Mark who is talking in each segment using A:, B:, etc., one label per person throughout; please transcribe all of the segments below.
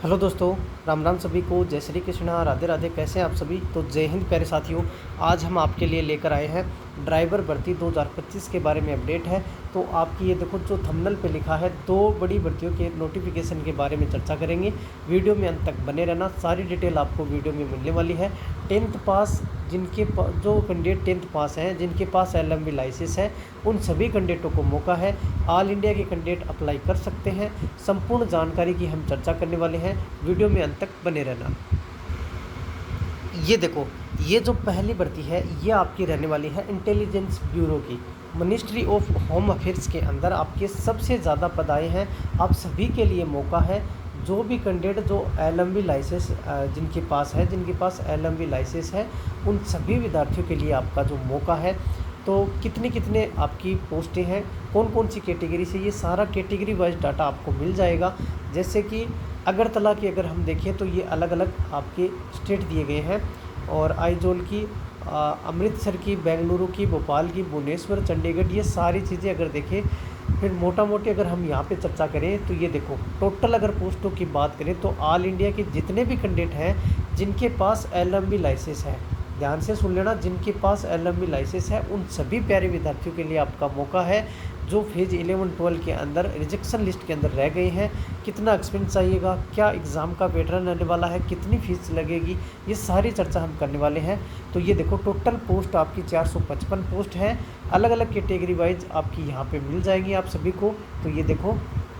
A: Hello दोस्तों, राम राम सभी को। जय श्री कृष्ण, राधे राधे। कैसे हैं आप सभी? तो जय हिंद प्यारे साथियों। आज हम आपके लिए लेकर आए हैं ड्राइवर भर्ती 2025 के बारे में अपडेट है। तो आपकी ये देखो जो थंबनेल पे लिखा है, दो बड़ी भर्तियों के नोटिफिकेशन के बारे में चर्चा करेंगे। वीडियो में अंत तक बने रहना, सारी डिटेल आपको वीडियो में मिलने वाली है। टेंथ पास जो कैंडिडेट टेंथ पास हैं, जिनके पास LMB लाइसेंस है, उन सभी कैंडिडेटों को मौका है। ऑल इंडिया के कैंडिडेट अप्लाई कर सकते हैं। संपूर्ण जानकारी की हम चर्चा करने वाले हैं। वीडियो में अंत तक बने रहना। ये देखो, ये जो पहली भर्ती है ये आपकी रहने वाली है इंटेलिजेंस ब्यूरो की। मिनिस्ट्री ऑफ होम अफेयर्स के अंदर आपके सबसे ज़्यादा पद आए हैं। आप सभी के लिए मौका है। जो भी कैंडिडेट जो LMB लाइसेंस जिनके पास LMB लाइसेंस है, उन सभी विद्यार्थियों के लिए आपका जो मौका है। तो कितने कितने आपकी पोस्टें हैं, कौन कौन सी कैटेगरी से, ये सारा कैटेगरी वाइज डाटा आपको मिल जाएगा। जैसे कि अगरतला की अगर हम देखें तो ये अलग अलग आपके स्टेट दिए गए हैं, और आइजोल की, अमृतसर की, बेंगलुरु की, भोपाल की, भुवनेश्वर, चंडीगढ़, ये सारी चीज़ें अगर देखें। फिर मोटा मोटी अगर हम यहाँ पे चर्चा करें तो ये देखो, टोटल अगर पोस्टों की बात करें तो ऑल इंडिया के जितने भी कैंडिडेट हैं जिनके पास LMB लाइसेंस है, ध्यान से सुन लेना, जिनके पास LMB लाइसेंस है, उन सभी प्यारे विद्यार्थियों के लिए आपका मौका है जो फेज़ 11-12 के अंदर रिजेक्शन लिस्ट के अंदर रह गए हैं। कितना एक्सपेंस चाहिएगा, क्या एग्ज़ाम का पैटर्न रहने वाला है, कितनी फीस लगेगी, ये सारी चर्चा हम करने वाले हैं। तो ये देखो, टोटल पोस्ट आपकी 455 पोस्ट है। अलग अलग कैटेगरी वाइज आपकी यहाँ पे मिल जाएगी आप सभी को। तो ये देखो,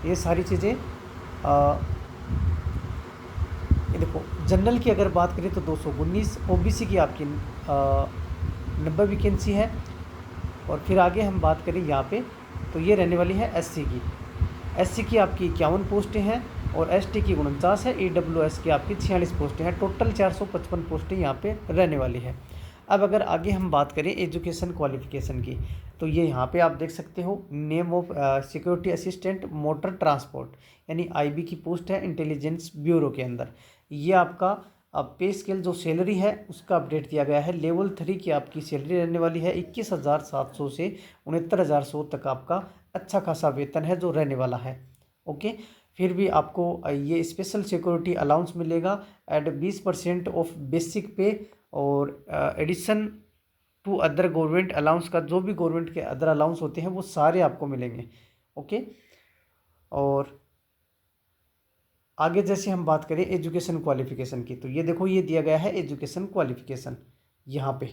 A: ये सारी चीज़ें, ये देखो, जनरल की अगर बात करें तो 219, OBC की आपकी 90 वैकेंसी है। और फिर आगे हम बात करें यहाँ पे तो ये रहने वाली है SC की आपकी 51 पोस्टें हैं, और ST की 49 है, EWS की आपकी 46 पोस्टें हैं। टोटल 455 पोस्टें यहाँ पे रहने वाली है। अब अगर आगे हम बात करें एजुकेशन क्वालिफिकेशन की, तो ये यहाँ पे आप देख सकते हो, name of security assistant motor transport, यानी IB की पोस्ट है इंटेलिजेंस ब्यूरो के अंदर। ये आपका अब पे स्केल जो सैलरी है उसका अपडेट दिया गया है। लेवल 3 की आपकी सैलरी रहने वाली है 21,700 से 69,100 तक आपका अच्छा खासा वेतन है जो रहने वाला है। ओके, फिर भी आपको ये स्पेशल सिक्योरिटी अलाउंस मिलेगा एट 20% ऑफ बेसिक पे, और addition to other government allowance का, जो भी गवर्नमेंट के अदर अलाउंस होते हैं वो सारे आपको मिलेंगे। ओके, और आगे जैसे हम बात करें एजुकेशन क्वालिफिकेशन की, तो ये देखो, ये दिया गया है एजुकेशन क्वालिफिकेशन यहाँ पे।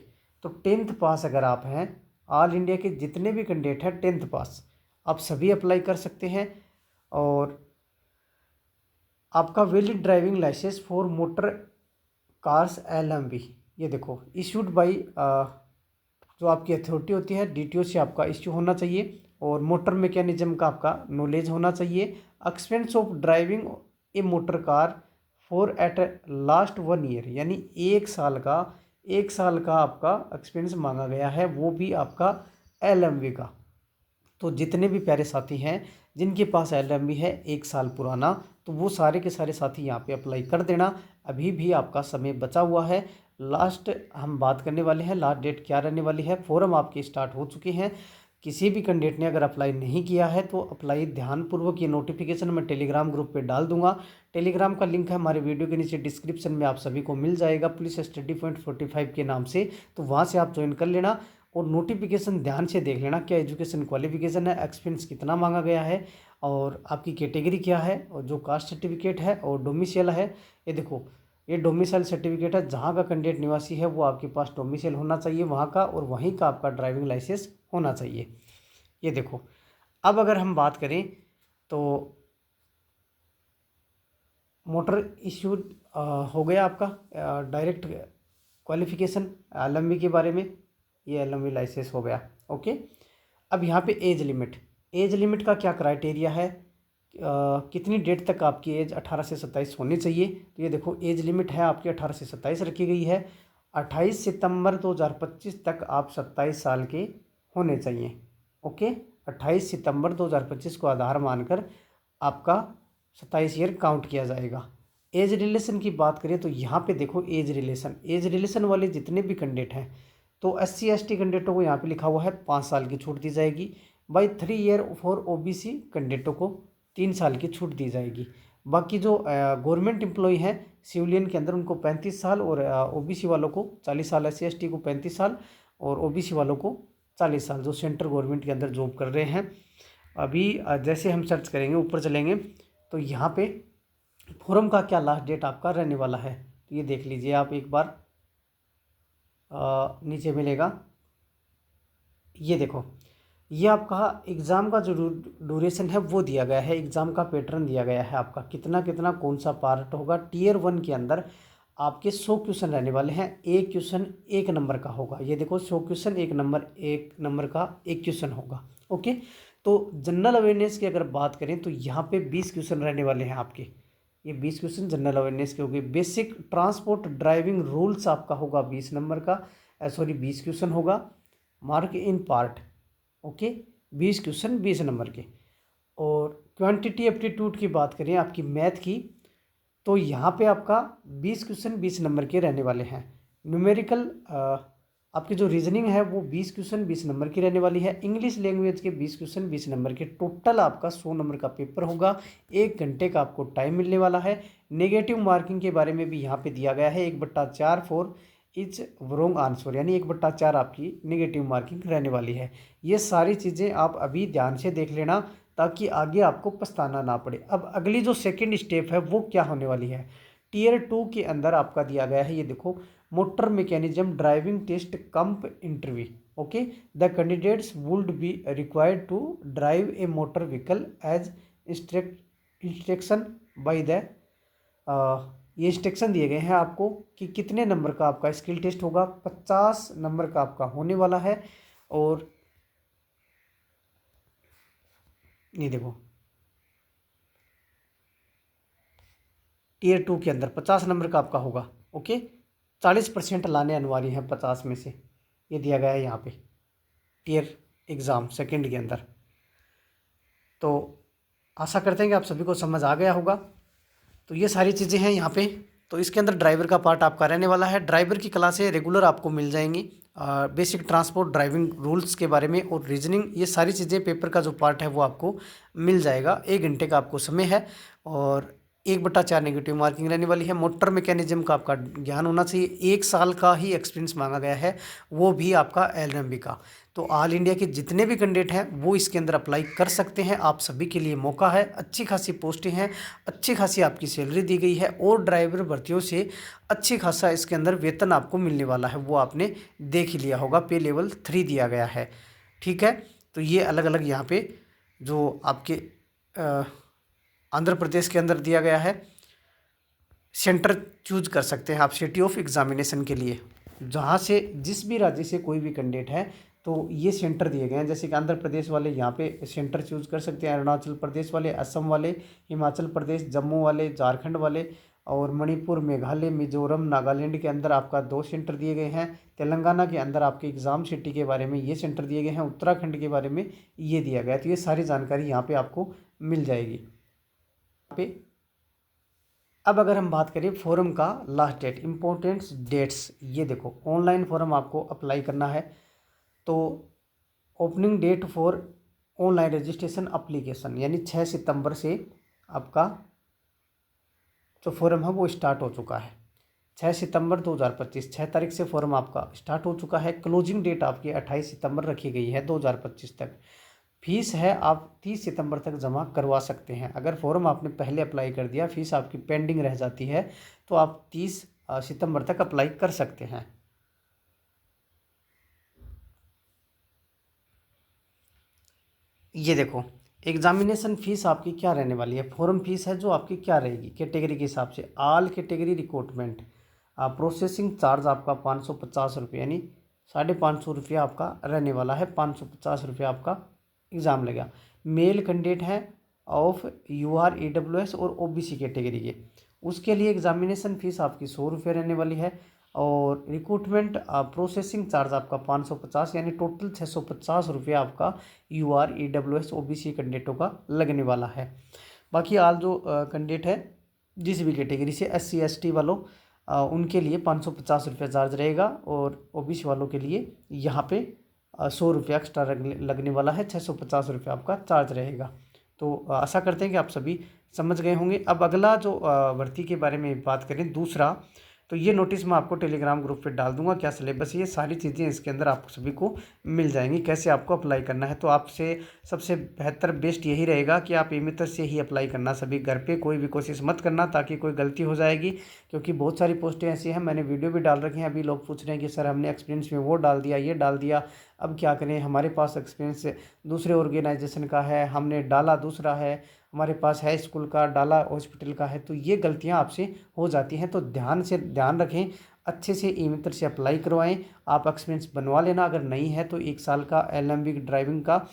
A: तो टेंथ पास अगर आप हैं, ऑल इंडिया के जितने भी कैंडिडेट हैं टेंथ पास, आप सभी अप्लाई कर सकते हैं। और आपका valid driving licence for motor cars LMB, ये देखो, इशूड बाई जो आपकी अथॉरिटी होती है DTO से आपका इश्यू होना चाहिए, और मोटर मैकेनिज्म का आपका नॉलेज होना चाहिए। Expense of driving A motor car for at last 1 year, यानी 1 साल का आपका एक्सपेंस मांगा गया है, वो भी आपका LMB का। तो जितने भी प्यारे साथी हैं जिनके पास LMB है 1 साल पुराना, तो वो सारे के सारे साथी यहाँ पे अप्लाई कर देना। अभी भी आपका समय बचा हुआ है। लास्ट हम बात करने वाले हैं, लास्ट डेट क्या रहने वाली है। फॉर्म आपके स्टार्ट हो चुके हैं। किसी भी कैंडिडेट ने अगर अप्लाई नहीं किया है तो अप्लाई ध्यानपूर्वक, ये नोटिफिकेशन मैं टेलीग्राम ग्रुप पे डाल दूंगा। टेलीग्राम का लिंक है हमारे वीडियो के नीचे डिस्क्रिप्शन में, आप सभी को मिल जाएगा, पुलिस स्टडी पॉइंट 45 के नाम से। तो वहाँ से आप ज्वाइन कर लेना, और नोटिफिकेशन ध्यान से देख लेना, क्या एजुकेशन क्वालिफिकेशन है, एक्सपेंस कितना मांगा गया है, और आपकी कैटेगरी क्या है, और जो कास्ट सर्टिफिकेट है, और डोमिसाइल है। ये देखो, ये डोमिसाइल सर्टिफिकेट है, जहाँ का कैंडिडेट निवासी है वो आपके पास डोमिसाइल होना चाहिए वहाँ का, और वहीं का आपका ड्राइविंग लाइसेंस होना चाहिए। ये देखो, अब अगर हम बात करें तो मोटर इश्यूड हो गया आपका डायरेक्ट क्वालिफिकेशन LMB के बारे में, ये LMB लाइसेंस हो गया। ओके, अब यहाँ पे एज लिमिट का क्या क्राइटेरिया है, कितनी डेट तक आपकी एज 18 से 27 होनी चाहिए। तो ये देखो, एज लिमिट है आपकी 18 से 27 रखी गई है। 28 सितंबर 2025 तक आप 27 साल के होने चाहिए। ओके, 28 सितंबर 2025 को आधार मानकर आपका 27 ईयर काउंट किया जाएगा। एज रिलेशन की बात करें तो यहाँ पे देखो, एज रिलेशन वाले जितने भी कैंडिडेट हैं, तो SC ST कैंडिडेटों को यहाँ पे लिखा हुआ है 5 साल की छूट दी जाएगी। बाई 3 ईयर फॉर OBC कैंडिडेटों को 3 साल की छूट दी जाएगी। बाकी जो गवर्नमेंट एम्प्लॉय हैं सिविलियन के अंदर उनको 35 साल और ओबीसी वालों को 40 साल, SC ST को 35 साल और ओबीसी वालों को 40 साल, जो सेंट्रल गवर्नमेंट के अंदर जॉब कर रहे हैं। अभी जैसे हम सर्च करेंगे, ऊपर चलेंगे तो यहाँ पे फॉर्म का क्या लास्ट डेट आपका रहने वाला है, तो ये देख लीजिए आप एक बार, नीचे मिलेगा, ये देखो, ये आपका एग्ज़ाम का जो ड्यूरेशन है वो दिया गया है, एग्ज़ाम का पैटर्न दिया गया है आपका, कितना कितना कौन सा पार्ट होगा। Tier 1 के अंदर आपके 100 क्वेश्चन रहने वाले हैं, एक क्वेश्चन 1 नंबर का होगा। ये देखो 100 क्वेश्चन 1 नंबर का एक क्वेश्चन होगा। ओके, तो जनरल अवेयरनेस की अगर बात करें तो यहाँ पे 20 क्वेश्चन रहने वाले हैं आपके, ये 20 क्वेश्चन जनरल अवेयरनेस के हो गए। बेसिक ट्रांसपोर्ट ड्राइविंग रूल्स आपका होगा 20 नंबर का, 20 क्वेश्चन होगा। Mark in part, okay, 20 question 20 number के। और क्वांटिटी एप्टीट्यूड की बात करें आपकी मैथ की, तो यहाँ पे आपका 20 क्वेश्चन 20 नंबर के रहने वाले हैं। न्यूमेरिकल आपकी जो रीजनिंग है वो 20 क्वेश्चन 20 नंबर की रहने वाली है। इंग्लिश लैंग्वेज के 20 क्वेश्चन 20 नंबर के। टोटल आपका 100 नंबर का पेपर होगा, 1 घंटे का आपको टाइम मिलने वाला है। नेगेटिव मार्किंग के बारे में भी यहाँ पे दिया गया है, 1/4 फॉर इच रॉन्ग आंसर, यानी 1/4 आपकी नेगेटिव मार्किंग रहने वाली है। ये सारी चीज़ें आप अभी ध्यान से देख लेना ताकि आगे आपको पछताना ना पड़े। अब अगली जो सेकंड स्टेप है वो क्या होने वाली है, Tier 2 के अंदर आपका दिया गया है, ये देखो, motor mechanism driving test cum interview. Okay, the candidates would be required to drive a motor vehicle as instruction by the, ये इंस्ट्रक्शन दिए गए हैं आपको कि कितने नंबर का आपका स्किल टेस्ट होगा। 50 नंबर का आपका होने वाला है। और ये देखो Tier 2 के अंदर 50 नंबर का आपका होगा। ओके, 40% लाने अनिवार्य हैं 50 में से, ये दिया गया है यहाँ पे टियर एग्ज़ाम सेकंड के अंदर। तो आशा करते हैं कि आप सभी को समझ आ गया होगा। तो ये सारी चीज़ें हैं यहाँ पे। तो इसके अंदर ड्राइवर का पार्ट आपका रहने वाला है। ड्राइवर की क्लासें रेगुलर आपको मिल जाएंगी, बेसिक ट्रांसपोर्ट ड्राइविंग रूल्स के बारे में और रीजनिंग, ये सारी चीज़ें पेपर का जो पार्ट है वो आपको मिल जाएगा। 1 घंटे का आपको समय है और 1/4 नेगेटिव मार्किंग रहने वाली है। मोटर मैकेनिज्म का आपका ज्ञान होना चाहिए। 1 साल का ही एक्सपीरियंस मांगा गया है, वो भी आपका LLB का। तो ऑल इंडिया के जितने भी कैंडिडेट हैं वो इसके अंदर अप्लाई कर सकते हैं। आप सभी के लिए मौका है। अच्छी खासी पोस्टें हैं, अच्छी खासी आपकी सैलरी दी गई है और ड्राइवर भर्तियों से अच्छी खासा इसके अंदर वेतन आपको मिलने वाला है, वो आपने देख ही लिया होगा। पे लेवल 3 दिया गया है, ठीक है। तो ये अलग अलग यहाँ पे जो आपके आंध्र प्रदेश के अंदर दिया गया है, सेंटर चूज कर सकते हैं आप सिटी ऑफ एग्जामिनेशन के लिए। जहाँ से जिस भी राज्य से कोई भी कैंडिडेट है तो ये सेंटर दिए गए हैं। जैसे कि आंध्र प्रदेश वाले यहाँ पे सेंटर चूज कर सकते हैं, अरुणाचल प्रदेश वाले, असम वाले, हिमाचल प्रदेश, जम्मू वाले, झारखंड वाले और मणिपुर, मेघालय, मिजोरम, नागालैंड के अंदर आपका 2 सेंटर दिए गए हैं। तेलंगाना के अंदर आपके एग्ज़ाम सिटी के बारे में ये सेंटर दिए गए हैं। उत्तराखंड के बारे में ये दिया गया है। तो ये सारी जानकारी यहाँ पर आपको मिल जाएगी पे। अब अगर हम बात करें फॉर्म का लास्ट डेट, इम्पोर्टेंट्स डेट्स, ये देखो, ऑनलाइन फॉर्म आपको अप्लाई करना है। तो opening date for online registration application यानी 6 सितंबर से आपका जो फॉर्म है वो स्टार्ट हो चुका है। 6 सितंबर 2025, 6 तारीख से फॉर्म आपका स्टार्ट हो चुका है। क्लोजिंग डेट आपकी 28 सितंबर रखी गई है 2025 तक। फीस है आप 30 सितंबर तक जमा करवा सकते हैं। अगर फॉर्म आपने पहले अप्लाई कर दिया, फीस आपकी पेंडिंग रह जाती है, तो आप 30 सितंबर तक अप्लाई कर सकते हैं। ये देखो, एग्जामिनेशन फीस आपकी क्या रहने वाली है। फॉर्म फीस है जो आपकी क्या रहेगी कैटेगरी के हिसाब से। All category recruitment processing charge आपका 550 रुपये, यानी 550 रुपया आपका रहने वाला है। 550 रुपया आपका एग्ज़ाम लगेगा। मेल कैंडिडेट हैं ऑफ UR EWS और OBC कैटेगरी के, उसके लिए एग्जामिनेशन फ़ीस आपकी 100 रुपये रहने वाली है। और रिक्रूटमेंट प्रोसेसिंग चार्ज आपका 550, यानी टोटल 650 रुपये आपका UR EWS OBC कैंडिडेटों का लगने वाला है। बाकी आल जो कैंडिडेट है जिस भी कैटेगरी से, SC ST वालों उनके लिए 550 रुपये चार्ज रहेगा और OBC वालों के लिए यहाँ पे 100 रुपया एक्स्ट्रा लगने वाला है। 650 रुपये आपका चार्ज रहेगा। तो आशा करते हैं कि आप सभी समझ गए होंगे। अब अगला जो भर्ती के बारे में बात करें दूसरा, तो ये नोटिस मैं आपको टेलीग्राम ग्रुप पे डाल दूंगा, क्या सिलेबस, ये सारी चीज़ें इसके अंदर आप सभी को मिल जाएंगी, कैसे आपको अप्लाई करना है। तो आपसे सबसे बेहतर बेस्ट यही रहेगा कि आप ई-मित्र से ही अप्लाई करना, सभी घर पे कोई भी कोशिश मत करना ताकि कोई गलती हो जाएगी, क्योंकि बहुत सारी पोस्टें ऐसी हैं, मैंने वीडियो भी डाल रखे हैं, अभी लोग पूछ रहे हैं कि सर हमने एक्सपीरियंस में वो डाल दिया, ये डाल दिया, अब क्या करें, हमारे पास एक्सपीरियंस दूसरे ऑर्गेनाइजेशन का है, हमने डाला दूसरा है, हमारे पास है स्कूल का, डाला हॉस्पिटल का है। तो ये गलतियां आपसे हो जाती हैं, तो ध्यान रखें, अच्छे से ई-मित्र से अप्लाई करवाएं। आप एक्सपीरियंस बनवा लेना, अगर नहीं है तो 1 साल का एलएमवी ड्राइविंग का,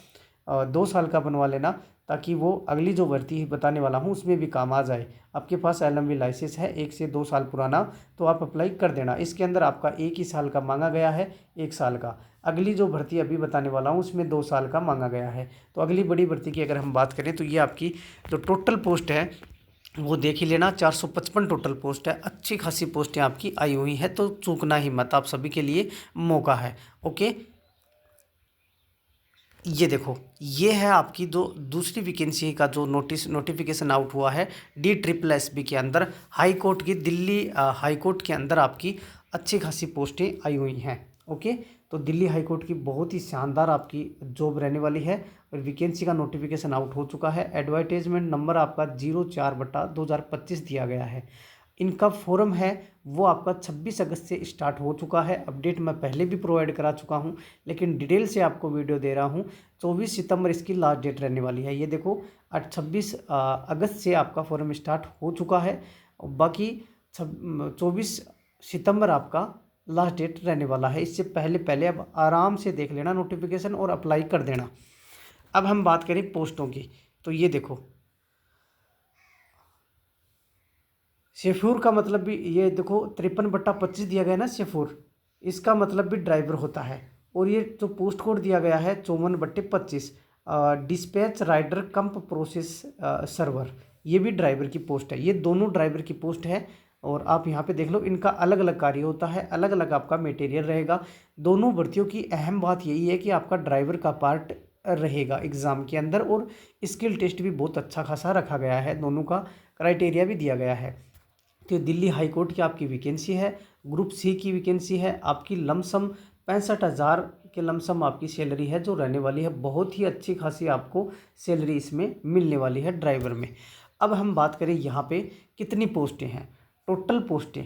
A: 2 साल का बनवा लेना, ताकि वो अगली जो भर्ती बताने वाला हूँ उसमें भी काम आ जाए। आपके पास एलएमवी लाइसेंस है 1 से 2 साल पुराना, तो आप अप्लाई कर देना। इसके अंदर आपका 1 ही साल का मांगा गया है, 1 साल का। अगली जो भर्ती अभी बताने वाला हूँ उसमें 2 साल का मांगा गया है। तो अगली बड़ी भर्ती की अगर हम बात करें तो ये आपकी जो टोटल पोस्ट है वो देख ही लेना, 455 टोटल पोस्ट है, अच्छी खासी पोस्टें आपकी आई हुई है, तो चूकना ही मत, आप सभी के लिए मौका है। ओके, ये देखो, ये है आपकी जो दूसरी वैकेंसी का जो नोटिफिकेशन आउट हुआ है DSSB के अंदर, हाई कोर्ट की, दिल्ली हाई कोर्ट के अंदर आपकी अच्छी खासी पोस्टें आई हुई हैं। ओके, तो दिल्ली हाई कोर्ट की बहुत ही शानदार आपकी जॉब रहने वाली है, और वैकेंसी का नोटिफिकेशन आउट हो चुका है। एडवर्टाइजमेंट नंबर आपका 04/2025 दिया गया है। इनका फोरम है वो आपका 26 अगस्त से स्टार्ट हो चुका है। अपडेट मैं पहले भी प्रोवाइड करा चुका हूँ, लेकिन डिटेल से आपको वीडियो दे रहा हूँ। 24 सितंबर इसकी लास्ट डेट रहने वाली है। ये देखो, 26 अगस्त से आपका फोरम स्टार्ट हो चुका है, बाकी 24 सितंबर आपका लास्ट डेट रहने वाला है। इससे पहले पहले अब आराम से देख लेना नोटिफिकेशन और अप्लाई कर देना। अब हम बात करें पोस्टों की, तो ये देखो, शेफ्यूर का मतलब भी, ये देखो 53/25 दिया गया ना शेफ्यूर, इसका मतलब भी ड्राइवर होता है। और ये जो पोस्ट कोड दिया गया है 54/25, डिस्पैच राइडर कम्प प्रोसेस सर्वर, ये भी ड्राइवर की पोस्ट है। ये दोनों ड्राइवर की पोस्ट है, और आप यहाँ पे देख लो, इनका अलग अलग कार्य होता है, अलग अलग आपका मटेरियल रहेगा। दोनों भर्तियों की अहम बात यही है कि आपका ड्राइवर का पार्ट रहेगा एग्ज़ाम के अंदर, और स्किल टेस्ट भी बहुत अच्छा खासा रखा गया है, दोनों का क्राइटेरिया भी दिया गया है। तो दिल्ली हाई कोर्ट की आपकी वैकेंसी है, ग्रुप सी की वैकेंसी है, आपकी लमसम 65,000 के लमसम आपकी सैलरी है जो रहने वाली है। बहुत ही अच्छी खासी आपको सैलरी इसमें मिलने वाली है ड्राइवर में। अब हम बात करें यहाँ पे कितनी पोस्टें हैं, टोटल पोस्टें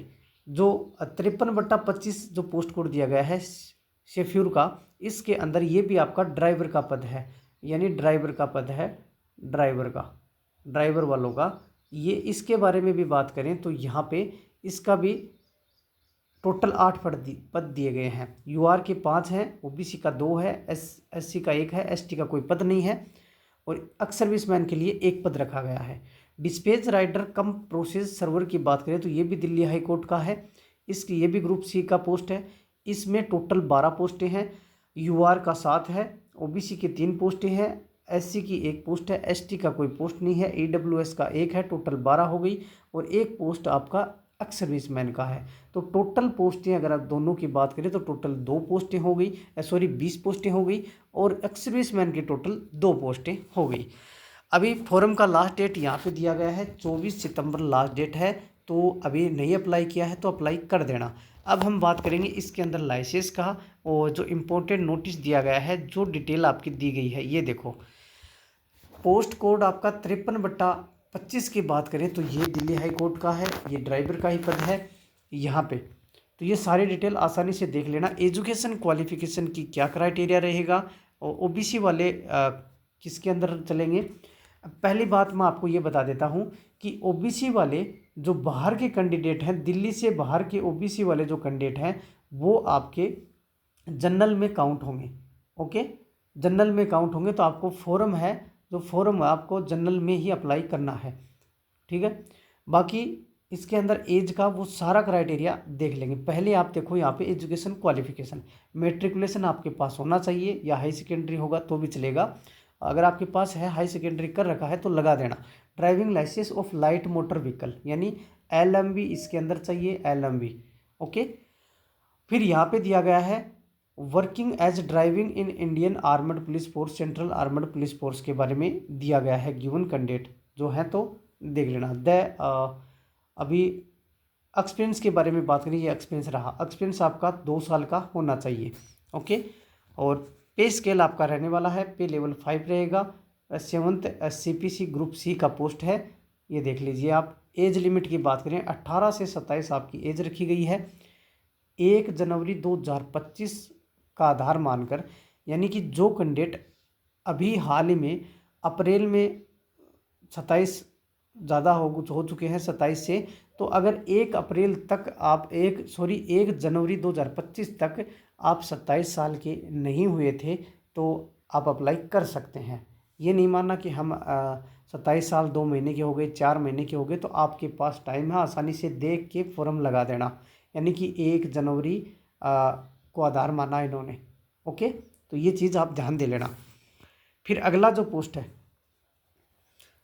A: जो 53/25 जो पोस्ट कोड दिया गया है शेफ्यूर का, इसके अंदर ये भी आपका ड्राइवर का पद है, यानी ड्राइवर का पद है, ड्राइवर वालों का। ये इसके बारे में भी बात करें तो यहाँ पे इसका भी टोटल 8 पद दिए गए हैं। यूआर के 5 हैं, ओबीसी का 2 है, एससी का 1 है, एसटी का कोई पद नहीं है, और एक्स सर्विसमैन के लिए 1 पद रखा गया है। डिस्पैच राइडर कम प्रोसेस सर्वर की बात करें तो ये भी दिल्ली हाई कोर्ट का है, इसकी ये भी ग्रुप सी का पोस्ट है। इसमें टोटल 12 पोस्टें हैं, यूआर का 7 है, ओबीसी की 3 पोस्टें हैं, एससी की 1 पोस्ट है, एसटी का कोई पोस्ट नहीं है, ईडब्ल्यूएस का 1 है, टोटल 12 हो गई, और 1 पोस्ट आपका एक्स सर्विसमैन का है। तो टोटल पोस्टें अगर आप दोनों की बात करें तो टोटल 2 पोस्टें हो गई, 20 पोस्टें हो गई, और एक्स सर्विसमैन की टोटल 2 पोस्टें हो गई। अभी फॉर्म का लास्ट डेट यहाँ पे दिया गया है 24 सितंबर लास्ट डेट है, तो अभी नहीं अप्लाई किया है तो अप्लाई कर देना। अब हम बात करेंगे इसके अंदर लाइसेंस का, और जो इम्पोर्टेंट नोटिस दिया गया है, जो डिटेल आपकी दी गई है, ये देखो, पोस्ट कोड आपका 53/25 की बात करें तो ये दिल्ली हाई कोर्ट का है, ये ड्राइवर का ही पद है यहाँ पे। तो ये सारी डिटेल आसानी से देख लेना। एजुकेशन क्वालिफिकेशन की क्या क्राइटेरिया रहेगा, और ओबीसी वाले किसके अंदर चलेंगे। पहली बात मैं आपको ये बता देता हूँ कि ओबीसी वाले जो बाहर के कैंडिडेट हैं, दिल्ली से बाहर के ओबीसी वाले जो कैंडिडेट हैं, वो आपके जनरल में काउंट होंगे। ओके, जनरल में काउंट होंगे, तो आपको फॉर्म है, जो फॉर्म आपको जनरल में ही अप्लाई करना है, ठीक है। बाकी इसके अंदर एज का वो सारा क्राइटेरिया देख लेंगे। पहले आप देखो यहाँ पे एजुकेशन क्वालिफिकेशन, मेट्रिकुलेशन आपके पास होना चाहिए, या हाई सेकेंडरी होगा तो भी चलेगा। अगर आपके पास है, हाई सेकेंडरी कर रखा है तो लगा देना। Driving licence of light motor vehicle यानी LMV इसके अंदर चाहिए, LMV। ओके, फिर यहाँ पे दिया गया है working as driving in Indian armed police force, central armed police force के बारे में दिया गया है। गिवन कैंडिडेट जो है तो देख लेना। अभी एक्सपीरियंस के बारे में बात करें, ये एक्सपीरियंस रहा, एक्सपीरियंस आपका 2 साल का होना चाहिए। ओके। और पे स्केल आपका रहने वाला है, पे लेवल 5 रहेगा। 7th CPC ग्रुप सी का पोस्ट है, ये देख लीजिए आप। एज लिमिट की बात करें 18 से 27 आपकी एज रखी गई है। 1 जनवरी 2025 का आधार मानकर, यानी कि जो कैंडिडेट अभी हाल ही में अप्रैल में 27 ज़्यादा हो चुके हैं 27 से, तो अगर 1 अप्रैल तक आप 1 जनवरी 2025 तक आप 27 साल के नहीं हुए थे तो आप अप्लाई कर सकते हैं। ये नहीं मानना कि हम 27 साल 2 महीने के हो गए, 4 महीने के हो गए, तो आपके पास टाइम है, आसानी से देख के फॉर्म लगा देना। यानी कि 1 जनवरी को आधार माना इन्होंने। ओके, तो ये चीज़ आप ध्यान दे लेना। फिर अगला जो पोस्ट है,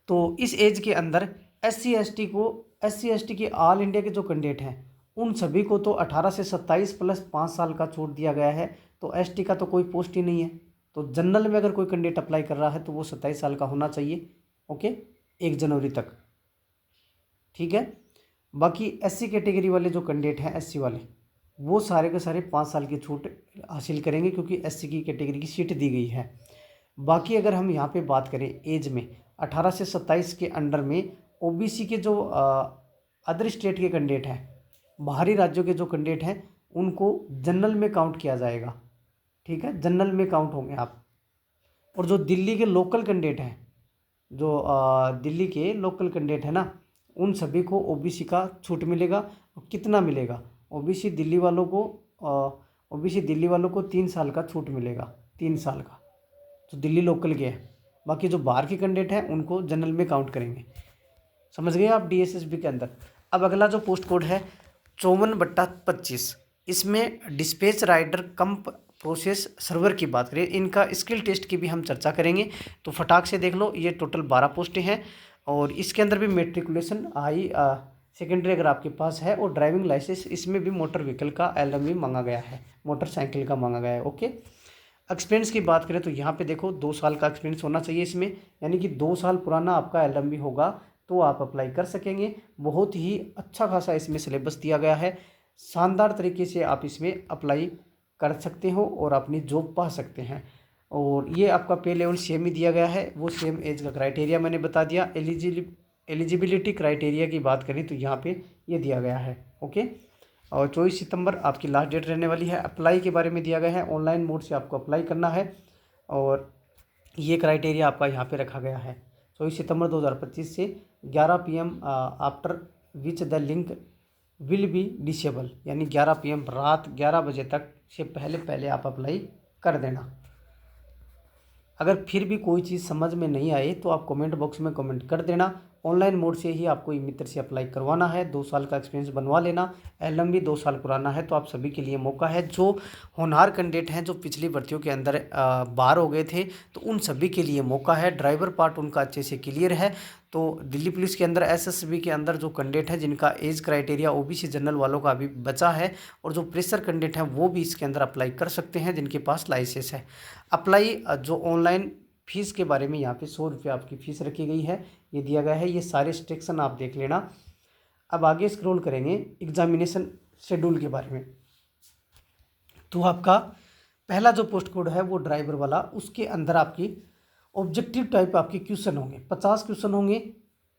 A: तो इस एज के अंदर एस सी के ऑल इंडिया के जो कैंडिडेट हैं उन सभी को तो 18 से 27 प्लस 5 साल का छूट दिया गया है। तो एसटी का तो कोई पोस्ट ही नहीं है, तो जनरल में अगर कोई कैंडिडेट अप्लाई कर रहा है तो वो 27 साल का होना चाहिए। ओके, 1 जनवरी तक, ठीक है। बाकी एससी कैटेगरी वाले जो कैंडिडेट हैं, एससी वाले, वो सारे के सारे 5 साल की छूट हासिल करेंगे क्योंकि एससी की कैटेगरी की सीट दी गई है। बाकी अगर हम यहाँ पे बात करें एज में 18 से 27 के अंडर में ओबीसी के जो अदर स्टेट के कैंडिडेट हैं, बाहरी राज्यों के जो कैंडिडेट हैं, उनको जनरल में काउंट किया जाएगा। ठीक है, जनरल में काउंट होंगे आप। और जो दिल्ली के लोकल कैंडिडेट हैं, जो दिल्ली के लोकल कैंडिडेट है ना, उन सभी को ओबीसी का छूट मिलेगा। कितना मिलेगा? ओबीसी दिल्ली वालों को 3 साल का छूट मिलेगा, 3 साल का, जो दिल्ली लोकल के हैं। बाकी जो बाहर के कैंडिडेट हैं उनको जनरल में काउंट करेंगे। समझ गए आप डीएसएसबी के अंदर। अब अगला जो पोस्ट कोड है 54/25, इसमें डिस्पैच राइडर कम प्रोसेस सर्वर की बात करें, इनका स्किल टेस्ट की भी हम चर्चा करेंगे। तो फटाक से देख लो, ये टोटल 12 पोस्टें हैं और इसके अंदर भी मेट्रिकुलेशन हाई सेकेंडरी अगर आपके पास है और ड्राइविंग लाइसेंस, इसमें भी मोटर व्हीकल का एलएमवी मांगा गया है, मोटरसाइकिल का मांगा गया है। ओके, एक्सपीरियंस की बात करें तो यहाँ पे देखो 2 साल का एक्सपीरियंस होना चाहिए इसमें, यानी कि 2 साल पुराना आपका एलएमवी होगा तो आप अप्लाई कर सकेंगे। बहुत ही अच्छा खासा इसमें सिलेबस दिया गया है, शानदार तरीके से आप इसमें अप्लाई कर सकते हो और अपनी जॉब पा सकते हैं। और ये आपका पे लेवल सेम ही दिया गया है, वो सेम एज का क्राइटेरिया मैंने बता दिया। एलिजिबिलिटी क्राइटेरिया की बात करें तो यहाँ पे ये दिया गया है। ओके, और 24 सितंबर आपकी लास्ट डेट रहने वाली है। अप्लाई के बारे में दिया गया है, ऑनलाइन मोड से आपको अप्लाई करना है और ये क्राइटेरिया आपका यहाँ पे रखा गया है 24 सितंबर 2025 से 11 PM after which the link will be disable, यानी 11 PM रात 11 बजे तक से पहले पहले आप अप्लाई कर देना। अगर फिर भी कोई चीज़ समझ में नहीं आई तो आप कमेंट बॉक्स में कमेंट कर देना। ऑनलाइन मोड से ही आपको ई मित्र से अप्लाई करवाना है, 2 साल का एक्सपीरियंस बनवा लेना। एलएमवी 2 साल पुराना है, तो आप सभी के लिए मौका है। जो होनहार कैंडिडेट हैं, जो पिछली भर्तियों के अंदर बाहर हो गए थे, तो उन सभी के लिए मौका है। ड्राइवर पार्ट उनका अच्छे से क्लियर है। तो दिल्ली पुलिस के अंदर एसएसबी के अंदर जो कैंडिडेट है जिनका एज क्राइटेरिया ओबीसी जनरल वालों का अभी बचा है, और जो प्रेशर कैंडिडेट हैं वो भी इसके अंदर अप्लाई कर सकते हैं जिनके पास लाइसेंस है। अप्लाई जो ऑनलाइन फीस के बारे में यहाँ पे 100 रुपये आपकी फ़ीस रखी गई है, ये दिया गया है। ये सारे रिस्ट्रिक्शन आप देख लेना। अब आगे स्क्रॉल करेंगे एग्जामिनेशन शेड्यूल के बारे में। तो आपका पहला जो पोस्ट कोड है वो ड्राइवर वाला, उसके अंदर आपकी ऑब्जेक्टिव टाइप आपके क्वेश्चन होंगे, 50 क्वेश्चन होंगे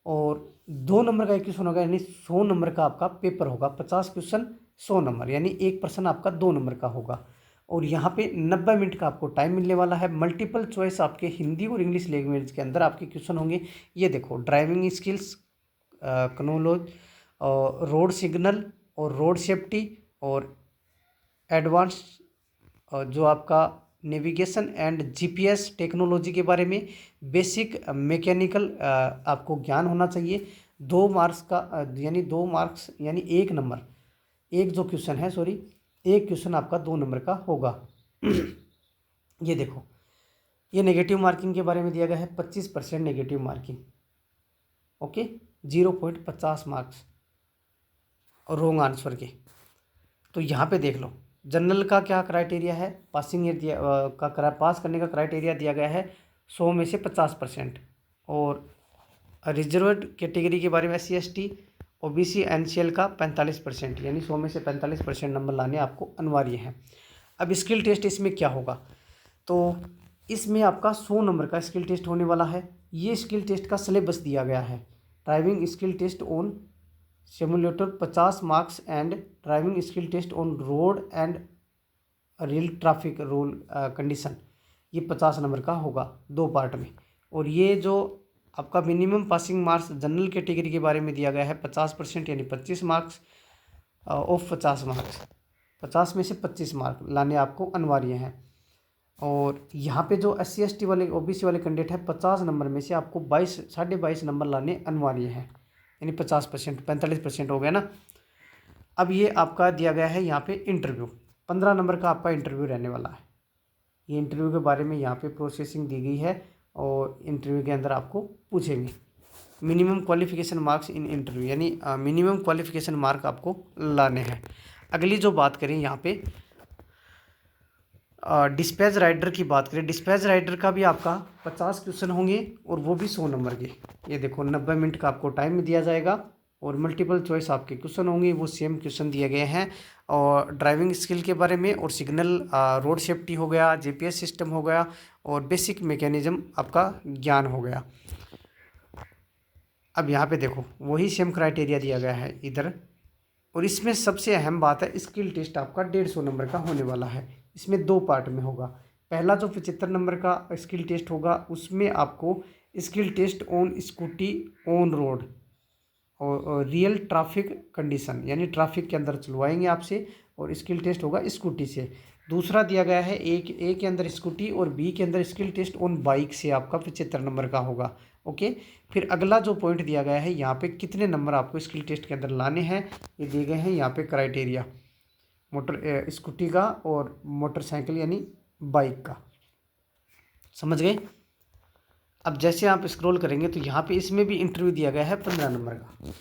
A: और 2 नंबर का एक क्वेश्चन होगा, यानी 100 नंबर का आपका पेपर होगा। 50 क्वेश्चन 100 नंबर, यानी एक प्रश्न आपका 2 नंबर का होगा। और यहाँ पे 90 मिनट का आपको टाइम मिलने वाला है। मल्टीपल चॉइस आपके हिंदी और इंग्लिश लैंग्वेज के अंदर आपके क्वेश्चन होंगे। ये देखो, ड्राइविंग स्किल्स, कनोलॉज, रोड सिग्नल और रोड सेफ्टी और एडवांस जो आपका नेविगेशन एंड जीपीएस टेक्नोलॉजी के बारे में, बेसिक मैकेनिकल आपको ज्ञान होना चाहिए। 2 मार्क्स का यानी 2 मार्क्स यानी 1 नंबर, एक जो क्वेश्चन है सॉरी, एक क्वेश्चन आपका 2 नंबर का होगा। ये देखो, ये नेगेटिव मार्किंग के बारे में दिया गया है, 25% नेगेटिव मार्किंग। ओके, 0.50 मार्क्स और रॉन्ग आंसर के। तो यहाँ पे देख लो, जनरल का क्या क्राइटेरिया है, पासिंग ईयर दिया पास करने का क्राइटेरिया दिया गया है 100 में से 50%, और रिजर्व्ड कैटेगरी के बारे में SC/ST, OBC NCL का 45%, यानी 100 में से 45% नंबर लाने आपको अनिवार्य हैं। अब स्किल टेस्ट इसमें क्या होगा, तो इसमें आपका 100 नंबर का स्किल टेस्ट होने वाला है। ये स्किल टेस्ट का सिलेबस दिया गया है। Driving skill test on simulator 50 marks and driving skill test on road and real traffic rule condition, ये 50 नंबर का होगा 2 पार्ट में। और ये जो आपका minimum passing marks general category के बारे में दिया गया है 50%, यानी 25 मार्क्स ऑफ 50 मार्क्स, 50 में से 25 मार्क लाने आपको अनिवार्य हैं। और यहाँ पे जो SC/ST वाले OBC वाले कैंडिडेट है 50 नंबर में से आपको 22.5 नंबर लाने अनिवार्य हैं, यानी 50%, 45% हो गया ना। अब ये आपका दिया गया है यहाँ पे इंटरव्यू, 15 नंबर का आपका इंटरव्यू रहने वाला है। ये इंटरव्यू के बारे में यहाँ पे प्रोसेसिंग दी गई है और इंटरव्यू के अंदर आपको पूछेंगे minimum qualification marks in interview, यानी मिनिमम क्वालिफिकेशन मार्क आपको लाने हैं। अगली जो बात करें यहाँ पे डिस्पैच राइडर की बात करें, डिस्पैच राइडर का भी आपका 50 क्वेश्चन होंगे और वो भी 100 नंबर के। ये देखो 90 मिनट का आपको टाइम दिया जाएगा और मल्टीपल चॉइस आपके क्वेश्चन होंगे, वो सेम क्वेश्चन दिए गए हैं। और ड्राइविंग स्किल के बारे में और सिग्नल रोड सेफ्टी हो गया, GPS सिस्टम हो गया और बेसिक मैकेनिज्म आपका ज्ञान हो गया। अब यहाँ पे देखो वही सेम क्राइटेरिया दिया गया है इधर। और इसमें सबसे अहम बात है, स्किल टेस्ट आपका 150 नंबर का होने वाला है। इसमें 2 पार्ट में होगा। पहला जो 75 नंबर का स्किल टेस्ट होगा उसमें आपको skill test on scooty on road और रियल ट्रैफिक कंडीशन, यानी ट्रैफिक के अंदर चलवाएंगे आपसे, और स्किल टेस्ट होगा स्कूटी से। दूसरा दिया गया है ए के अंदर स्कूटी और B के अंदर स्किल टेस्ट ऑन बाइक से आपका 75 नंबर का होगा। ओके, फिर अगला जो पॉइंट दिया गया है यहाँ पे कितने नंबर आपको स्किल टेस्ट के अंदर लाने हैं, ये दिए गए हैं यहाँ पे क्राइटेरिया, मोटर स्कूटी का और मोटरसाइकिल यानी बाइक का। समझ गए। अब जैसे आप स्क्रॉल करेंगे तो यहाँ पे इसमें भी इंटरव्यू दिया गया है 15 नंबर का,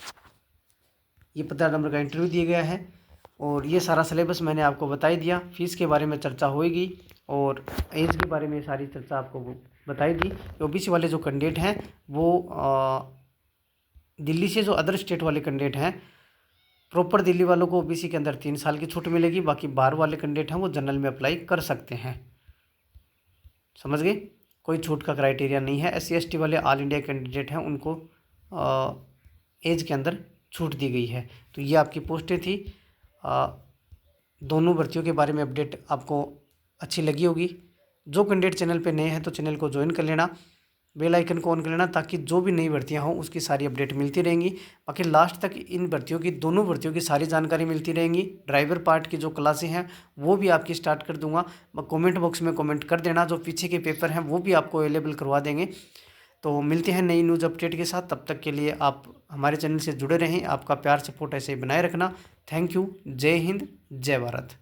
A: ये 15 नंबर का इंटरव्यू दिया गया है। और ये सारा सिलेबस मैंने आपको बता ही दिया। फीस के बारे में चर्चा होएगी और एज के बारे में सारी चर्चा आपको बताई दी। OBC वाले जो कैंडिडेट हैं वो दिल्ली से, जो अदर स्टेट वाले कैंडिडेट हैं, प्रॉपर दिल्ली वालों को OBC के अंदर 3 साल की छूट मिलेगी। बाकी बाहर वाले कैंडिडेट हैं वो जनरल में अप्लाई कर सकते हैं। समझ गए, कोई छूट का क्राइटेरिया नहीं है। SC/ST वाले ऑल इंडिया कैंडिडेट हैं, उनको एज के अंदर छूट दी गई है। तो ये आपकी पोस्टें थी। दोनों भर्तियों के बारे में अपडेट आपको अच्छी लगी होगी। जो कैंडिडेट चैनल पे नए हैं तो चैनल को ज्वाइन कर लेना, बेल आइकन को ऑन कर लेना, ताकि जो भी नई भर्तियां हों उसकी सारी अपडेट मिलती रहेंगी। बाकी लास्ट तक इन भर्तियों की, दोनों भर्तियों की सारी जानकारी मिलती रहेंगी। ड्राइवर पार्ट की जो क्लासें हैं वो भी आपकी स्टार्ट कर दूंगा। कमेंट बॉक्स में कमेंट कर देना, जो पीछे के पेपर हैं वो भी आपको अवेलेबल करवा देंगे। तो मिलते हैं नई न्यूज़ अपडेट के साथ। तब तक के लिए आप हमारे चैनल से जुड़े रहें। आपका प्यार सपोर्ट ऐसे ही बनाए रखना। Thank you. जय हिंद, जय भारत।